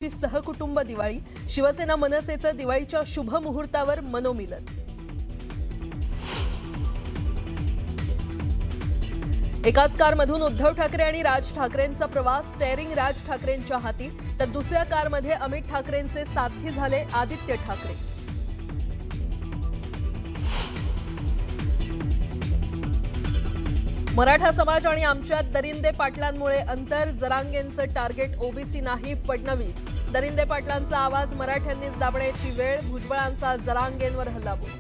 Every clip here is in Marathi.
सहकुटुंब दिवाळी शिवसेना मनसेचं दिवाळीच्या शुभ मुहूर्तावर मनोमिलन। एकाच कारमधून उद्धव ठाकरे आणि राज ठाकरेंचा प्रवास, स्टेअरिंग राज ठाकरेंच्या हाती, तर दुसऱ्या कारमध्ये अमित ठाकरेंचे साथी झाले आदित्य ठाकरे। मराठा समाज आणि आमच्यात दरिंदे पाटलांमुळे अंतर, जरांगेंचं टार्गेट ओबीसी नाही फडणवीस। दरिंदे पाटलांचा आवाज मराठ्यांनीच दाबण्याची वेळ, भुजबळांचा जरांगेंवर हल्लाबोल।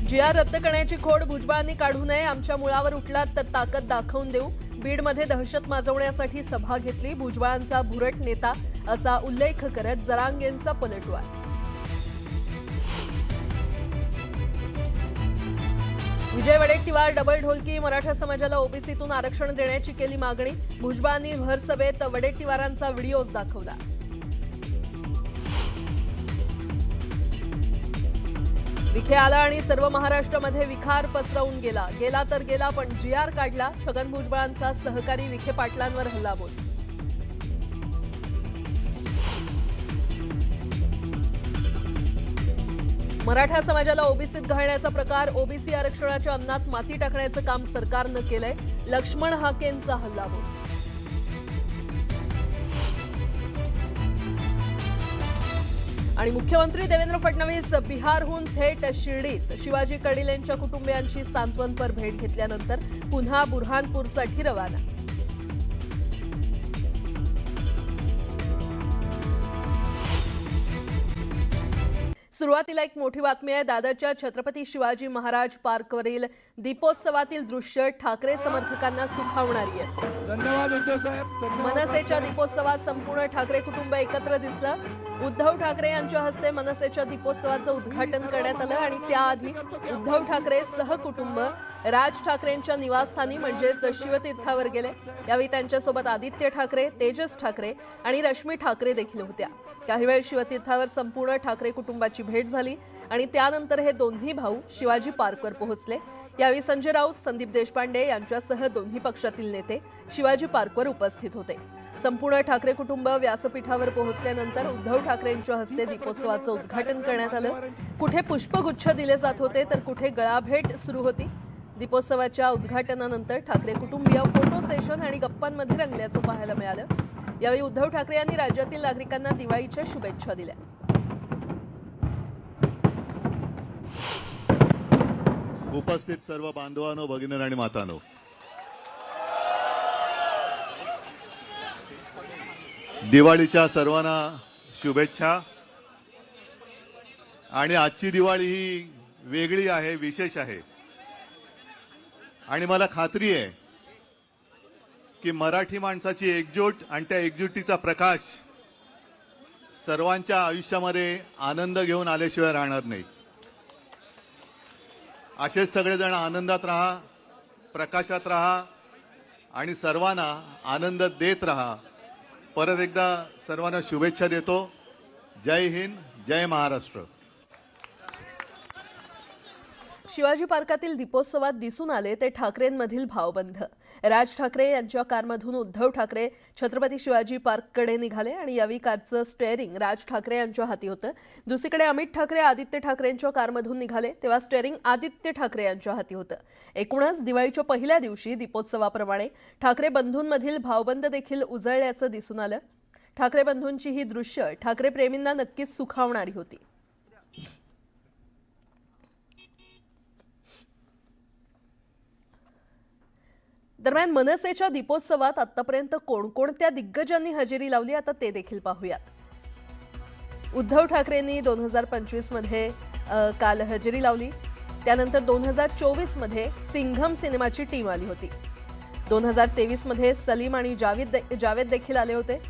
जीआर रद्द करण्याची खोड भुजबळांनी काढू नये, आमच्या मुळावर उठलात तर ताकद दाखवून देऊ। बीडमध्ये दहशत माजवण्यासाठी सभा घेतली, भुजबळांचा भुरट नेता असा उल्लेख करत जरांगेंचा पलटवार। विजय वडेट्टीवार डबल ढोलकी, मराठा समाजाला ओबीसीतून आरक्षण देण्याची केली मागणी, भुजबळांनी भरसभेत वडेट्टीवारांचा व्हिडिओज दाखवला। विखे आला आणि सर्व महाराष्ट्रामध्ये विखार पसरवून गेला तर गेला, पण जीआर काढला, छगन भुजबळांचा सहकारी विखे पाटलांवर हल्लाबोल। मराठा समाजाला ओबीसीत घालण्याचा प्रकार, ओबीसी आरक्षणाच्या अन्नात माती टाकण्याचं काम सरकारनं केलंय, लक्ष्मण हाकेंचा हल्लाबोल। आणि मुख्यमंत्री देवेंद्र फडणवीस बिहारहून थेट शिर्डीत, शिवाजी कडिलेंच्या कुटुंबियांची सांत्वनपर भेट घेतल्यानंतर पुन्हा बुरहानपूरसाठी रवाना। सुरुवातीला एक मोठी बातमी आहे। दादरच्या छत्रपती शिवाजी महाराज पार्कवरील दीपोत्सवातील दृश्य ठाकरे समर्थकांना सुखावणारी आहेत। धन्यवाद उद्धव साहेब। मनसेच्या दीपोत्सवात संपूर्ण ठाकरे कुटुंब एकत्र दिसलं। उद्धव ठाकरे यांच्या हस्ते मनसेच्या दीपोत्सवाचं उद्घाटन करण्यात आलं आणि त्याआधी उद्धव ठाकरे सहकुटुंब राज ठाकरेंच्या निवासस्थानी म्हणजेच शिवतीर्थावर गेले। यावेळी त्यांच्यासोबत आदित्य ठाकरे, तेजस ठाकरे आणि रश्मी ठाकरे देखील होत्या। काही वेळ शिवतीर्थावर संपूर्ण ठाकरे कुटुंबाची भेट झाली आणि त्यानंतर हे दोन्ही भाऊ शिवाजी पार्कवर पोहोचले। यावेळी संजय राऊत, संदीप देशपांडे यांच्यासह दोन्ही पक्षातील नेते शिवाजी पार्कवर उपस्थित होते। संपूर्ण ठाकरे कुटुंब व्यासपीठावर पोहोचल्यानंतर उद्धव ठाकरेंच्या हस्ते दीपोत्सवाचं उद्घाटन करण्यात आलं। कुठे पुष्पगुच्छ दिले जात होते तर कुठे गळाभेट सुरू होती। दीपोत्सवाच्या उद्घाटनानंतर ठाकरे कुटुंबीय फोटो सेशन आणि गप्पांमध्ये रंगल्याचं पाहायला मिळालं। यावेळी उद्धव ठाकरे यांनी राज्यातील नागरिकांना दिवाळीच्या शुभेच्छा दिल्या। उपस्थित सर्व बांधवांनो, भगिनी आणि मातांनो, दिवाळीच्या सर्वांना शुभेच्छा। आणि आजची दिवाळी ही वेगळी आहे, विशेष आहे आणि मला खात्री आहे की मराठी माणसाची एकजूट आणि त्या एकजुटीचा प्रकाश सर्वांच्या आयुष्यामध्ये आनंद घेऊन आल्याशिवाय राहणार नाही। असेच सगळेजण आनंदात राहा, प्रकाशात राहा आणि सर्वांना आनंद देत राहा। परत एकदा सर्वांना शुभेच्छा देतो। जय हिंद, जय महाराष्ट्र। शिवाजी पार्कातील दीपोत्सवात दिसून आले ते ठाकरेंमधील भावबंध। राज ठाकरे यांच्या कारमधून उद्धव ठाकरे छत्रपती शिवाजी पार्ककडे निघाले आणि यावेळी कारचं स्टेअरिंग राज ठाकरे यांच्या हाती होतं। दुसरीकडे अमित ठाकरे आदित्य ठाकरेंच्या कारमधून निघाले तेव्हा स्टेअरिंग आदित्य ठाकरे यांच्या हाती होतं। एकूणच दिवाळीच्या पहिल्या दिवशी दीपोत्सवाप्रमाणे ठाकरे बंधूंमधील भावबंध देखील उजळल्याचं दिसून आलं। ठाकरे बंधूंची ही दृश्य ठाकरे प्रेमींना नक्कीच सुखावणारी होती। दरम्यान मनसेच्या दीपोत्सवात आतापर्यंत कोणकोणत्या दिग्गजांनी हजेरी लावली आता ते देखील पाहूयात। उद्धव ठाकरेंनी 2025 मध्ये काल हजेरी लावली। त्यानंतर 2024 मध्ये सिंघम सिनेमाची टीम आली होती। 2023 मध्ये सलीम आणि जावेद देखील आले होते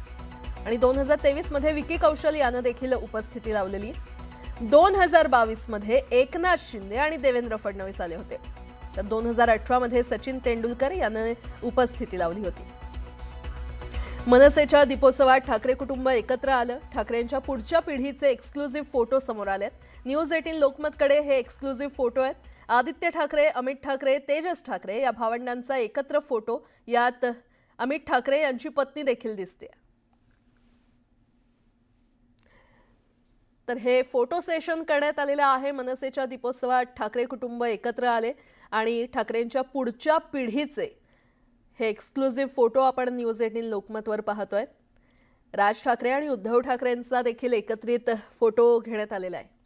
आणि 2023 मध्ये विकी कौशल यानं देखील उपस्थिती लावलेली। 2022 मध्ये एकनाथ शिंदे आणि देवेंद्र फडणवीस आले होते, तर 2018 मध्ये सचिन तेंडुलकर याने उपस्थिती लावली होती। मनसेच्या दीपोत्सवात ठाकरे कुटुंब एकत्र आलं। ठाकरेंच्या पुढच्या पिढीचे एक्सक्लुझिव्ह फोटो समोर आलेत। न्यूज 18 लोकमतकडे हे एक्सक्लुझिव्ह फोटो आहेत। आदित्य ठाकरे, अमित ठाकरे, तेजस ठाकरे या भावंडांचा एकत्र फोटो, यात अमित ठाकरे यांची पत्नी देखील दिसते. तर हे फोटो सेशन करण्यात आलेलं आहे. मनसेच्या दीपोत्सवात ठाकरे कुटुंब एकत्र आले आणि ठाकरेंच्या पुढच्या पिढीचे हे एक्सक्लुझिव्ह फोटो आपण न्यूज 18 लोकमतवर पाहतोय. राज ठाकरे आणि उद्धव ठाकरेंचा देखील एकत्रित फोटो घेण्यात आलेला आहे.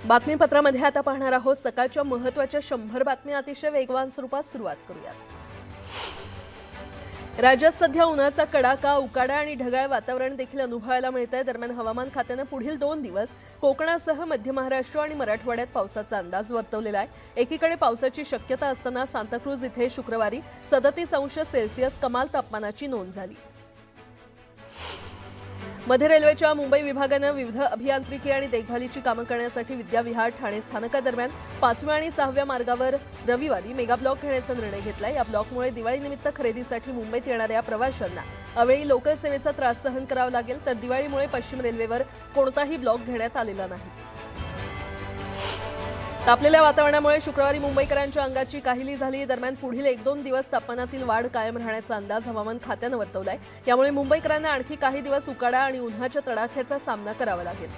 बातमीपत्रामध्ये आता पाहणार आहोत सकाळच्या महत्त्वाच्या 100 बातम्या अतिशय वेगवान स्वरूपात सुरुवात करूयात. राज्यात सध्या उन्हाचा कडाका, उकाडा आणि ढगाळ वातावरण देखील अनुभवायला मिळत आहे. दरम्यान हवामान खात्यानं पुढील 2 दिवस कोकणासह मध्य महाराष्ट्र आणि मराठवाड्यात पावसाचा अंदाज वर्तवलेला आहे. एकीकडे पावसाची शक्यता असताना सांताक्रूज इथे शुक्रवारी 37°C कमाल तापमानाची नोंद झाली. मध्य रेल्वेच्या मुंबई विभागानं विविध अभियांत्रिकी आणि देखभालीची कामं करण्यासाठी विद्याविहार ठाणे स्थानकादरम्यान 5व्या आणि 6व्या मार्गावर रविवारी मेगा ब्लॉक घेण्याचा निर्णय घेतला. या ब्लॉकमुळे दिवाळीनिमित्त खरेदीसाठी मुंबईत येणाऱ्या प्रवाशांना अवेळी लोकल सेवेचा त्रास सहन करावा लागेल. तर दिवाळीमुळे पश्चिम रेल्वेवर कोणताही ब्लॉक घेण्यात आलेला नाही. तापलेल्या वातावरणामुळे शुक्रवारी मुंबईकरांच्या अंगाची काहिली झाली. दरम्यान पुढील 1-2 दिवस तापमानातील वाढ कायम राहण्याचा अंदाज हवामान खात्यानं वर्तवलाय. यामुळे मुंबईकरांना आणखी काही दिवस उकाडा आणि उन्हाच्या तडाख्याचा सामना करावा लागेल.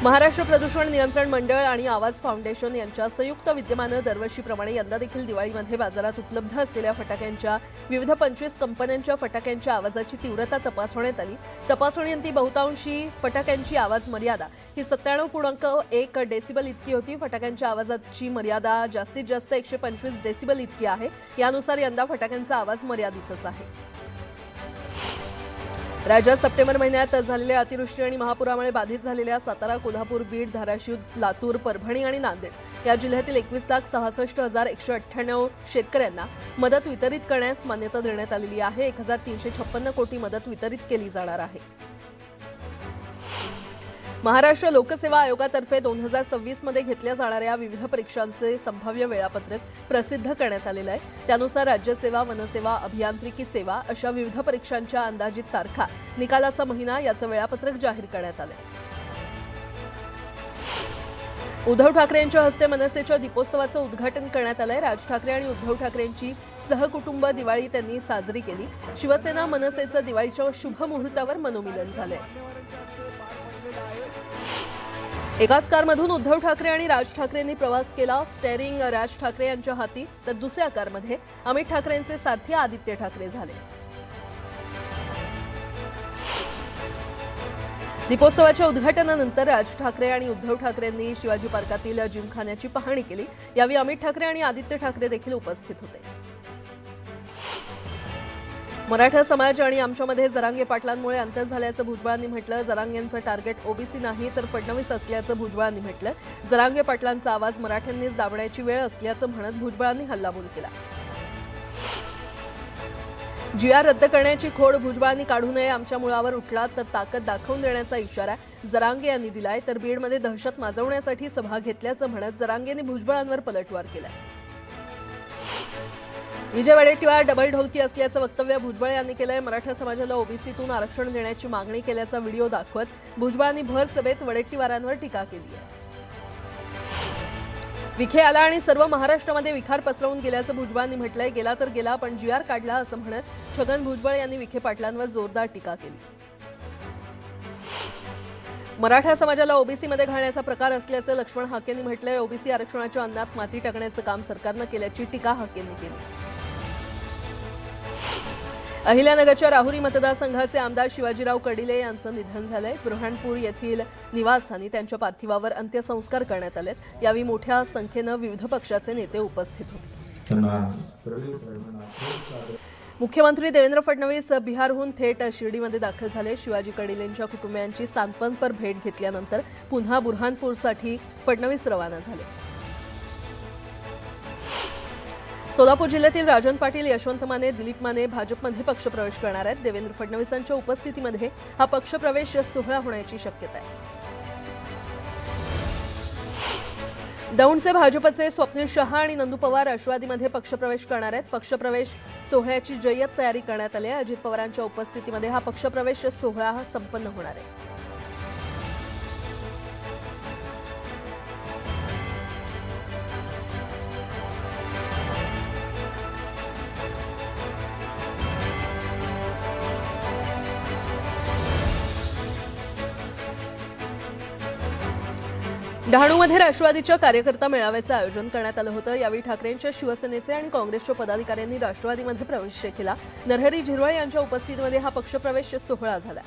महाराष्ट्र प्रदूषण नियंत्रण मंडळ आणि आवाज फाउंडेशन यांच्या संयुक्त विद्यमानं दरवर्षीप्रमाणे यंदा देखील दिवाळीमध्ये बाजारात उपलब्ध असलेल्या फटाक्यांच्या विविध 25 कंपन्यांच्या फटाक्यांच्या आवाजाची तीव्रता तपासण्यात आली. तपासणीअंती बहुतांशी फटाक्यांची आवाज मर्यादा ही 97.1 डेसिबल इतकी होती. फटाक्यांच्या आवाजाची मर्यादा जास्तीत जास्त 125 डेसिबल इतकी आहे. यानुसार यंदा फटाक्यांचा आवाज मर्यादितच आहे. राज्यात सप्टेंबर महिन्यात झालेल्या अतिवृष्टी आणि महापुरामुळे बाधित झालेल्या सातारा, कोल्हापूर, बीड, धाराशिव, लातूर, परभणी आणि नांदेड या जिल्ह्यातील 21,66,198 शेतकऱ्यांना मदत वितरित करण्यास मान्यता देण्यात आलेली आहे. 1,356 कोटी मदत वितरित केली जाणार आहे. महाराष्ट्र लोकसेवा आयोगातर्फे 2026 मध्ये घेतल्या जाणाऱ्या विविध परीक्षांचे संभाव्य वेळापत्रक प्रसिद्ध करण्यात आलेलं आहे. त्यानुसार राज्यसेवा, वनसेवा, अभियांत्रिकी सेवा अशा विविध परीक्षांच्या अंदाजित तारखा, निकालाचा महिना याचं वेळापत्रक जाहीर करण्यात आलंय. उद्धव ठाकरेंच्या हस्ते मनसेच्या दीपोत्सवाचं उद्घाटन करण्यात आलंय. राज ठाकरे आणि उद्धव ठाकरेंची सहकुटुंब दिवाळी त्यांनी साजरी केली. शिवसेना मनसेचं दिवाळीच्या शुभ मुहूर्तावर मनोमिलन झालंय. एकाच कारमधून उद्धव ठाकरे आणि राज ठाकरेंनी प्रवास केला. स्टेअरिंग राज ठाकरे यांच्या हाती तर दुसऱ्या कारमध्ये अमित ठाकरेंचे सारथी आदित्य ठाकरे झाले. दीपोत्सवाच्या उद्घाटनानंतर राज ठाकरे आणि उद्धव ठाकरेंनी शिवाजी पार्कातील जिमखान्याची पाहणी केली. यावेळी अमित ठाकरे आणि आदित्य ठाकरे देखील उपस्थित होते. मराठा समाज आणि आमच्यामध्ये जरांगे पाटलांमुळे अंतर झाल्याचं भुजबळांनी म्हटलं. जरांगेंचं टार्गेट ओबीसी नाही तर फडणवीस असल्याचं भुजबळांनी म्हटलं. जरांगे पाटलांचा आवाज मराठ्यांनीच दाबण्याची वेळ असल्याचं म्हणत भुजबळांनी हल्लाबोल केला. GR रद्द करण्याची खोड भुजबळांनी काढू नये. आमच्या मुळावर उठला तर ताकद दाखवून देण्याचा इशारा जरांगे यांनी दिलाय. तर बीडमध्ये दहशत माजवण्यासाठी सभा घेतल्याचं म्हणत जरांगेंनी भुजबळांवर पलटवार केलाय. विजय वडेट्टीवार डबल ढोलकी असल्याचं वक्तव्य भुजबळ यांनी केलंय. मराठा समाजाला ओबीसीतून आरक्षण देण्याची मागणी केल्याचा व्हिडिओ दाखवत भुजबळांनी भर सभेत वडेट्टीवारांवर टीका केली आहे. विखे आला आणि सर्व महाराष्ट्रामध्ये विखार पसरवून गेल्याचं भुजबळांनी म्हटलंय. गेला तर गेला पण GR काढला असं म्हणत छगन भुजबळ यांनी विखे पाटलांवर जोरदार टीका केली. मराठा समाजाला ओबीसीमध्ये घालण्याचा प्रकार असल्याचं लक्ष्मण हाकेंनी म्हटलंय. ओबीसी आरक्षणाच्या अन्नात माती टाकण्याचं काम सरकारनं केल्याची टीका हाकेंनी केली. अहिल्यानगरच्या राहुरी मतदारसंघाचे आमदार शिवाजीराव कर्डिले यांचं निधन झालंय. बुरहानपूर येथील निवासस्थानी त्यांच्या पार्थिवावर अंत्यसंस्कार करण्यात आले. यावेळी मोठ्या संख्येनं विविध पक्षाचे नेते उपस्थित होते. मुख्यमंत्री देवेंद्र फडणवीस बिहारहून थेट शिर्डीमध्ये दाखल झाले. शिवाजी कर्डिलेंच्या कुटुंबियांची सांत्वनपर भेट घेतल्यानंतर पुन्हा बुरहानपूरसाठी फडणवीस रवाना झाले. सोलापूर जिल्ह्यातील राजन पाटील, यशवंत माने, दिलीप माने भाजपमध्ये पक्षप्रवेश करणार आहेत. देवेंद्र फडणवीसांच्या उपस्थितीमध्ये हा पक्षप्रवेश सोहळा होण्याची शक्यता आहे. दौंडचे भाजपचे स्वप्नील शहा आणि नंदू पवार राष्ट्रवादीमध्ये पक्षप्रवेश करणार आहेत. पक्षप्रवेश सोहळ्याची जय्यत तयारी करण्यात आली आहे. अजित पवारांच्या उपस्थितीमध्ये हा पक्षप्रवेश सोहळा संपन्न होणार आहे. डहाणूमध्ये राष्ट्रवादीच्या कार्यकर्ता मेळाव्याचं आयोजन करण्यात आलं होतं. यावेळी ठाकरेंच्या शिवसेनेचे आणि काँग्रेसच्या पदाधिकाऱ्यांनी राष्ट्रवादीमध्ये प्रवेश केला. नरहरी झिरवळ यांच्या उपस्थितीमध्ये हा पक्षप्रवेश सोहळा झाला.